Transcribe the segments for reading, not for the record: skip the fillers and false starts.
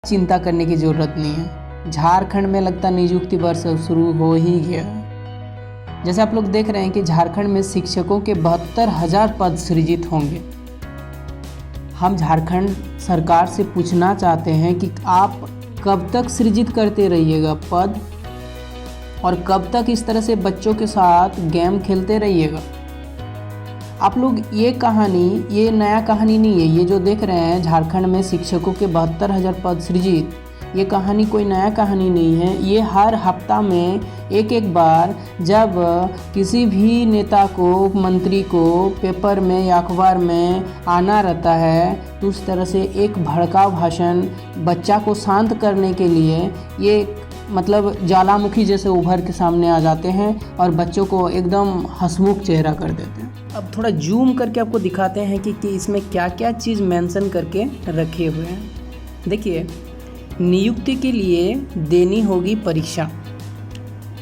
चिंता करने की ज़रूरत नहीं है। झारखंड में लगता नियुक्ति वर्ष शुरू हो ही गया। जैसे आप लोग देख रहे हैं कि झारखंड में शिक्षकों के 72,000 पद सृजित होंगे। हम झारखंड सरकार से पूछना चाहते हैं कि आप कब तक सृजित करते रहिएगा पद, और कब तक इस तरह से बच्चों के साथ गेम खेलते रहिएगा। आप लोग ये नया कहानी नहीं है। ये जो देख रहे हैं झारखंड में शिक्षकों के 72,000 पद सृजित, ये कहानी कोई नया कहानी नहीं है। ये हर हफ्ता में एक बार जब किसी भी नेता को, मंत्री को पेपर में या अखबार में आना रहता है, तो उस तरह से एक भड़काऊ भाषण बच्चा को शांत करने के लिए ये मतलब ज्वालामुखी जैसे उभर के सामने आ जाते हैं और बच्चों को एकदम हंसमुख चेहरा कर देते हैं। अब थोड़ा जूम करके आपको दिखाते हैं कि इसमें क्या क्या चीज़ मेंशन करके रखे हुए हैं। देखिए, नियुक्ति के लिए देनी होगी परीक्षा।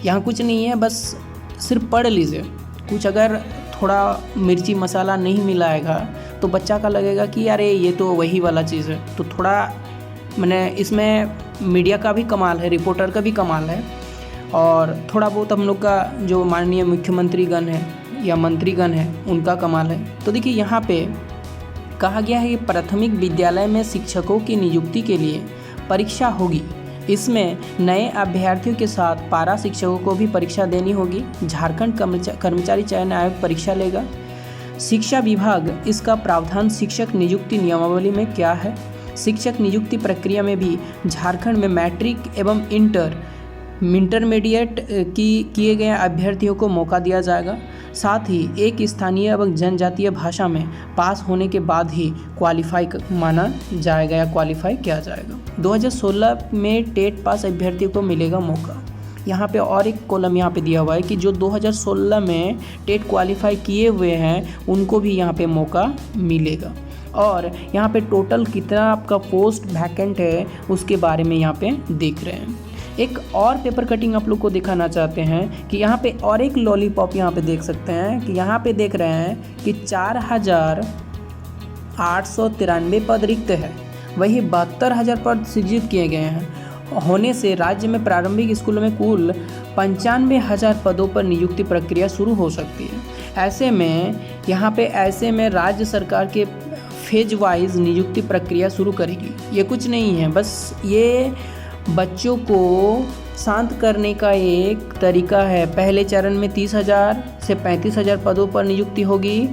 यहाँ कुछ नहीं है, बस सिर्फ पढ़ लीजिए। कुछ अगर थोड़ा मिर्ची मसाला नहीं मिलाएगा तो बच्चा का लगेगा कि अरे ये तो वही वाला चीज़ है। तो थोड़ा इसमें मीडिया का भी कमाल है, रिपोर्टर का भी कमाल है, और थोड़ा बहुत हम लोग का जो माननीय मुख्यमंत्रीगण है या मंत्रीगण है उनका कमाल है। तो देखिए, यहाँ पे कहा गया है कि प्राथमिक विद्यालय में शिक्षकों की नियुक्ति के लिए परीक्षा होगी। इसमें नए अभ्यर्थियों के साथ पारा शिक्षकों को भी परीक्षा देनी होगी। झारखंड कर्मचारी चयन आयोग परीक्षा लेगा। शिक्षा विभाग इसका प्रावधान शिक्षक नियुक्ति नियमावली में क्या है। शिक्षक नियुक्ति प्रक्रिया में भी झारखंड में मैट्रिक एवं इंटरमीडिएट किए गए अभ्यर्थियों को मौका दिया जाएगा। साथ ही एक स्थानीय एवं जनजातीय भाषा में पास होने के बाद ही क्वालिफाई माना जाएगा या क्वालिफाई किया जाएगा। 2016 में टेट पास अभ्यर्थियों को मिलेगा मौका। यहाँ पे और एक कॉलम यहाँ पे दिया हुआ है कि जो 2016 में टेट क्वालिफाई किए हुए हैं उनको भी यहाँ पे मौका मिलेगा। और यहाँ पे टोटल कितना आपका पोस्ट वैकेंट है उसके बारे में यहाँ पे देख रहे हैं। एक और पेपर कटिंग आप लोग को दिखाना चाहते हैं कि यहाँ पे और एक लॉलीपॉप यहाँ पे देख सकते हैं कि यहाँ पे देख रहे हैं कि 4,893 पद रिक्त है। वही 72,000 पद सृजित किए गए हैं। होने से राज्य में प्रारंभिक स्कूलों में कुल 95,000 पदों पर नियुक्ति प्रक्रिया शुरू हो सकती है। ऐसे में राज्य सरकार के फेज वाइज नियुक्ति प्रक्रिया शुरू करेगी। ये कुछ नहीं है, बस ये बच्चों को शांत करने का एक तरीका है। पहले चरण में 30,000 से 35,000 पदों पर नियुक्ति होगी।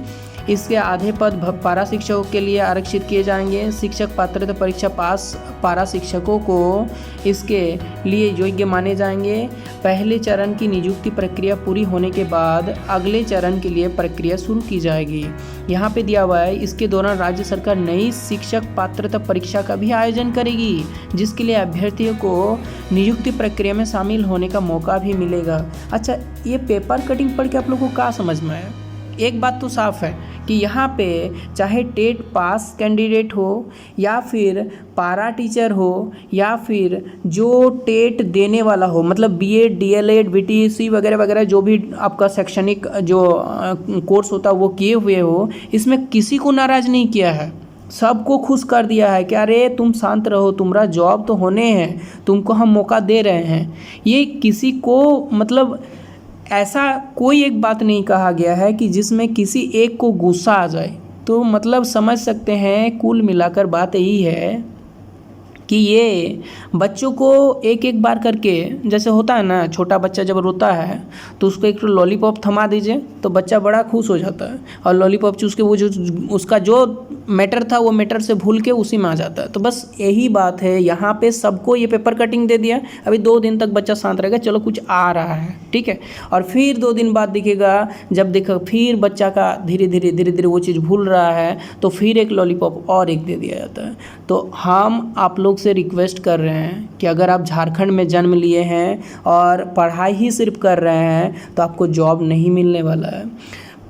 इसके आधे पद पारा शिक्षकों के लिए आरक्षित किए जाएंगे। शिक्षक पात्रता परीक्षा पास पारा शिक्षकों को इसके लिए योग्य माने जाएंगे। पहले चरण की नियुक्ति प्रक्रिया पूरी होने के बाद अगले चरण के लिए प्रक्रिया शुरू की जाएगी। यहाँ पे दिया हुआ है, इसके दौरान राज्य सरकार नई शिक्षक पात्रता परीक्षा का भी आयोजन करेगी, जिसके लिए अभ्यर्थियों को नियुक्ति प्रक्रिया में शामिल होने का मौका भी मिलेगा। अच्छा, ये पेपर कटिंग पढ़ के आप लोग को क्या समझ में आया? एक बात तो साफ है कि यहाँ पे चाहे टेट पास कैंडिडेट हो या फिर पारा टीचर हो या फिर जो टेट देने वाला हो, मतलब बीएड, डीएलएड, बीटीसी वगैरह वगैरह जो भी आपका शैक्षणिक जो कोर्स होता है वो किए हुए हो, इसमें किसी को नाराज़ नहीं किया है। सबको खुश कर दिया है कि अरे तुम शांत रहो, तुम्हारा जॉब तो होने हैं, तुमको हम मौका दे रहे हैं। ये किसी को मतलब ऐसा कोई एक बात नहीं कहा गया है कि जिसमें किसी एक को गुस्सा आ जाए। तो मतलब समझ सकते हैं, कुल मिलाकर बात यही है कि ये बच्चों को एक बार करके, जैसे होता है ना, छोटा बच्चा जब रोता है तो उसको एक लॉलीपॉप थमा दीजिए तो बच्चा बड़ा खुश हो जाता है, और लॉलीपॉप चूस के वो जो उसका जो मैटर था वो मैटर से भूल के उसी में आ जाता है। तो बस यही बात है, यहाँ पे सबको ये पेपर कटिंग दे दिया। अभी 2 दिन तक बच्चा शांत रहेगा, चलो कुछ आ रहा है, ठीक है। और फिर 2 दिन बाद दिखेगा, जब देखो फिर बच्चा का धीरे धीरे वो चीज़ भूल रहा है तो फिर एक लॉलीपॉप और एक दे दिया जाता है। तो हम आप लोग से रिक्वेस्ट कर रहे हैं कि अगर आप झारखंड में जन्म लिए हैं और पढ़ाई ही सिर्फ कर रहे हैं तो आपको जॉब नहीं मिलने वाला है।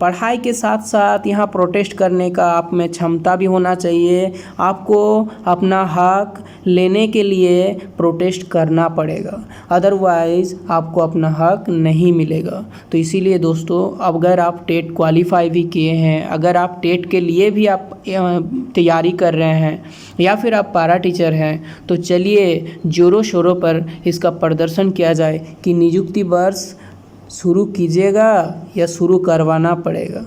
पढ़ाई के साथ साथ यहाँ प्रोटेस्ट करने का आप में क्षमता भी होना चाहिए। आपको अपना हक लेने के लिए प्रोटेस्ट करना पड़ेगा, अदरवाइज़ आपको अपना हक नहीं मिलेगा। तो इसीलिए दोस्तों, अगर आप टेट क्वालिफाई भी किए हैं, अगर आप टेट के लिए भी आप तैयारी कर रहे हैं या फिर आप पारा टीचर हैं तो चलिए ज़ोरों शोरों पर इसका प्रदर्शन किया जाए कि नियुक्ति वर्ष शुरू कीजिएगा या शुरू करवाना पड़ेगा।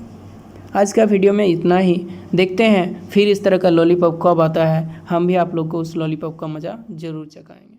आज का वीडियो में इतना ही। देखते हैं फिर इस तरह का लॉलीपॉप कब आता है। हम भी आप लोग को उस लॉलीपॉप का मज़ा ज़रूर चखाएंगे।